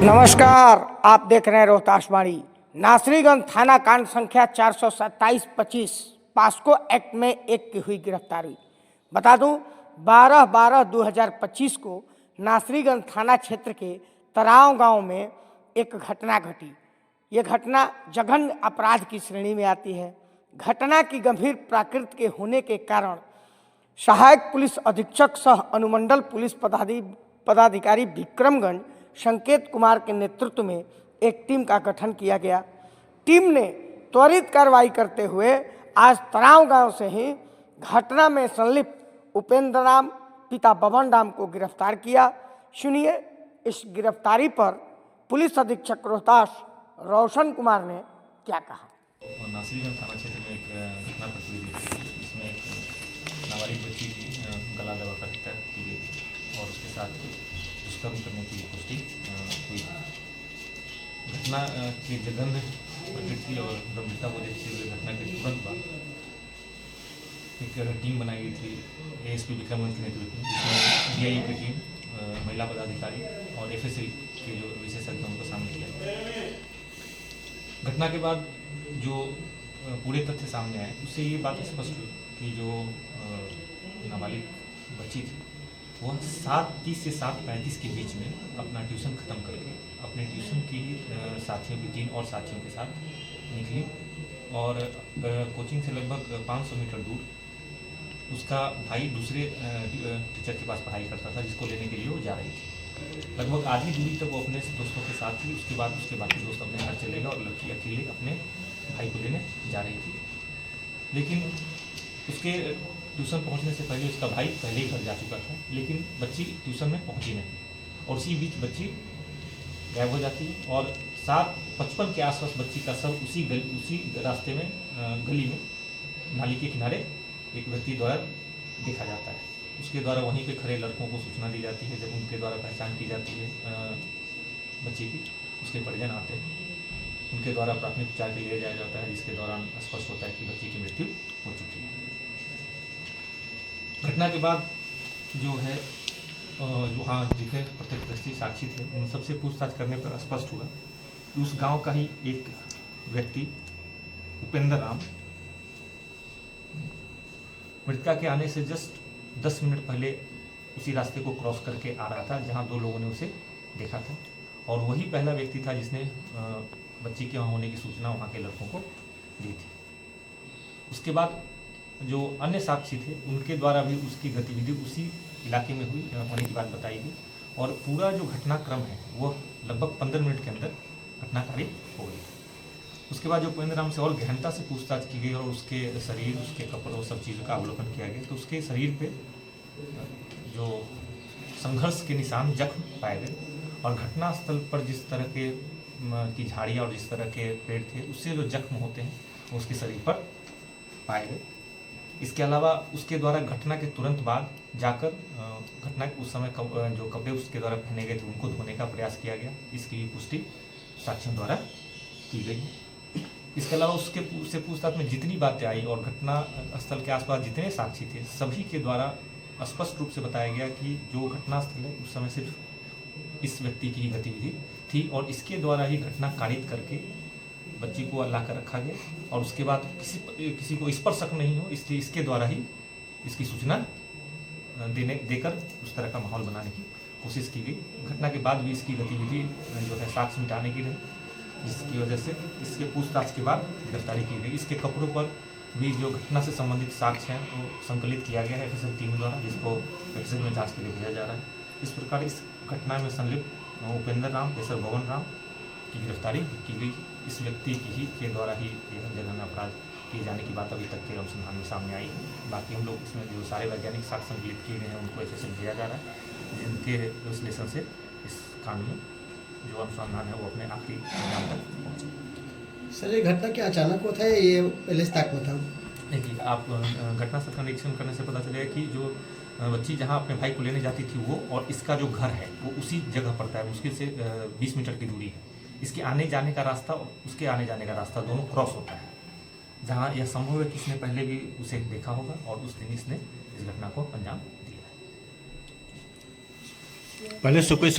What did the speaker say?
नमस्कार, आप देख रहे हैं रोहतासवाणी। नासरीगंज थाना कांड संख्या 427-25 पास्को एक्ट में एक की हुई गिरफ्तारी। बता दूं, 12/12/2025 को नासरीगंज थाना क्षेत्र के तराव गांव में एक घटना घटी। ये घटना जघन्य अपराध की श्रेणी में आती है। घटना की गंभीर प्रकृति के होने के कारण सहायक पुलिस अधीक्षक सह अनुमंडल पुलिस पदाधिकारी विक्रमगंज संकेत कुमार के नेतृत्व में एक टीम का गठन किया गया। टीम ने त्वरित कार्रवाई करते हुए आज तराव गांव से ही घटना में संलिप्त उपेंद्र राम पिता बबन राम को गिरफ्तार किया। सुनिए इस गिरफ्तारी पर पुलिस अधीक्षक रोहतास रोशन कुमार ने क्या कहा। नासरीगंज थाना क्षेत्र में एक घटना घटी थी, जिसमें एक नाबालिग बच्ची की गला दबाकर हत्या की गई और उसके साथ दुष्कर्म करने की पुष्टि हुई। घटना की जघन्य प्रकृति और गंभीरता को देखते हुए घटना के तुरंत बाद एक टीम बनाई गई थी एएसपी विक्रमगंज के नेतृत्व में, जिसमें डीआई की टीम, महिला पदाधिकारी और एफएसएल के जो विशेषज्ञ उनको शामिल किया। घटना के बाद जो पूरे तथ्य सामने आए, उससे ये बात स्पष्ट हुई कि जो नाबालिग बच्ची थी वह 7:30 से 7:35 के बीच में अपना ट्यूशन ख़त्म करके अपने ट्यूशन की साथियों की 3 और साथियों के साथ निकली और कोचिंग से लगभग 500 मीटर दूर उसका भाई दूसरे टीचर के पास पढ़ाई करता था, जिसको लेने के लिए वो जा रही थी। लगभग आधी दूरी तक वो अपने दोस्तों के साथ थी। उसके बाद उसके बाकी दोस्त अपने घर चले गए और लड़की अकेले अपने भाई को लेने जा रही थी। लेकिन उसके ट्यूशन पहुंचने से पहले उसका भाई पहले ही घर जा चुका था, लेकिन बच्ची ट्यूशन में पहुंची नहीं और उसी बीच बच्ची गायब हो जाती है और 7:55 के आसपास बच्ची का शव उसी रास्ते में गली में नाली के किनारे एक व्यक्ति द्वारा देखा जाता है। उसके द्वारा वहीं पे खड़े लड़कों को सूचना दी जाती है। जब उनके द्वारा पहचान की जाती है बच्ची की, उसके परिजन आते हैं, उनके द्वारा प्राथमिक उपचार के लिए जाया जाता है, जिसके दौरान स्पष्ट होता है कि बच्ची की मृत्यु हो चुकी है। घटना के बाद जो है वहाँ जितने प्रत्यक्षदर्शी साक्षी थे, उन सबसे पूछताछ करने पर स्पष्ट हुआ कि उस गांव का ही एक व्यक्ति उपेंद्र राम मृतका के आने से जस्ट 10 मिनट पहले उसी रास्ते को क्रॉस करके आ रहा था, जहां 2 लोगों ने उसे देखा था और वही पहला व्यक्ति था जिसने बच्ची के वहाँ होने की सूचना वहाँ के लड़कों को दी थी। उसके बाद जो अन्य साक्षी थे, उनके द्वारा भी उसकी गतिविधि उसी इलाके में हुई होने की बात बताई गई और पूरा जो घटनाक्रम है वह लगभग 15 मिनट के अंदर घटनाकारी हो गई। उसके बाद जो उपेंद्र राम से और गहनता से पूछताछ की गई और उसके शरीर, उसके कपड़ों, सब चीज़ों का अवलोकन किया गया, तो उसके शरीर पे जो संघर्ष के निशान, जख्म पाए गए और घटनास्थल पर जिस तरह के की झाड़ियाँ और जिस तरह के पेड़ थे, उससे जो जख्म होते हैं वो उसके शरीर पर पाए गए। इसके अलावा उसके द्वारा घटना के तुरंत बाद जाकर घटना उस समय जो कपड़े उसके द्वारा पहने गए थे उनको धोने का प्रयास किया गया। इसकी भी पुष्टि साक्षियों द्वारा की गई। इसके अलावा उससे पूछताछ में जितनी बातें आई और घटना स्थल के आसपास जितने साक्षी थे, सभी के द्वारा स्पष्ट रूप से बताया गया कि जो घटनास्थल है उस समय सिर्फ इस व्यक्ति की ही गतिविधि थी और इसके द्वारा ही घटना कारित करके बच्ची को ला कर रखा गया और उसके बाद किसी को इस पर शक नहीं हो, इसलिए इसके द्वारा ही इसकी सूचना देकर उस तरह का माहौल बनाने की कोशिश की गई। घटना के बाद भी इसकी गतिविधि जो है साक्ष्य मिटाने की रही, जिसकी वजह से इसके पूछताछ के बाद गिरफ्तारी की गई। इसके कपड़ों पर भी जो घटना से संबंधित साक्ष्य हैं वो संकलित किया गया है एफएसएल टीम द्वारा, जिसको एफएसएल में जाँच के लिए भेजा जा रहा है। इस प्रकार इस घटना में संलिप्त उपेंद्र राम पेशर बबन राम की गिरफ्तारी की गई। इस व्यक्ति की ही के द्वारा ही यह जघन्य अपराध किए जाने की बात अभी तक के अनुसंधान में सामने आई है। बाकी हम लोग इसमें जो सारे वैज्ञानिक साक्ष्य संकलित किए गए हैं उनको एफएसएल भेजा जा रहा है, जिनके विश्लेषण से इस कांड में जो अनुसंधान है वो अपने आखिरी अंजाम तक पहुँचे। सर, ये घटना क्या अचानक हुआ था, ये पहले से तक हुआ था? देखिए, आप घटनास्थल का निरीक्षण करने से पता चलेगा कि जो बच्ची जहाँ अपने भाई को लेने जाती थी वो और इसका जो घर है वो उसी जगह पड़ता है, मुश्किल से 20 मीटर की दूरी है। इसके आने जाने का रास्ता और उसके आने जाने का रास्ता दोनों क्रॉस होता है, जहाँ यह संभव है कि इसने पहले भी उसे देखा होगा और उस दिन इसने इस घटना को अंजाम दिया है। पहले से कोई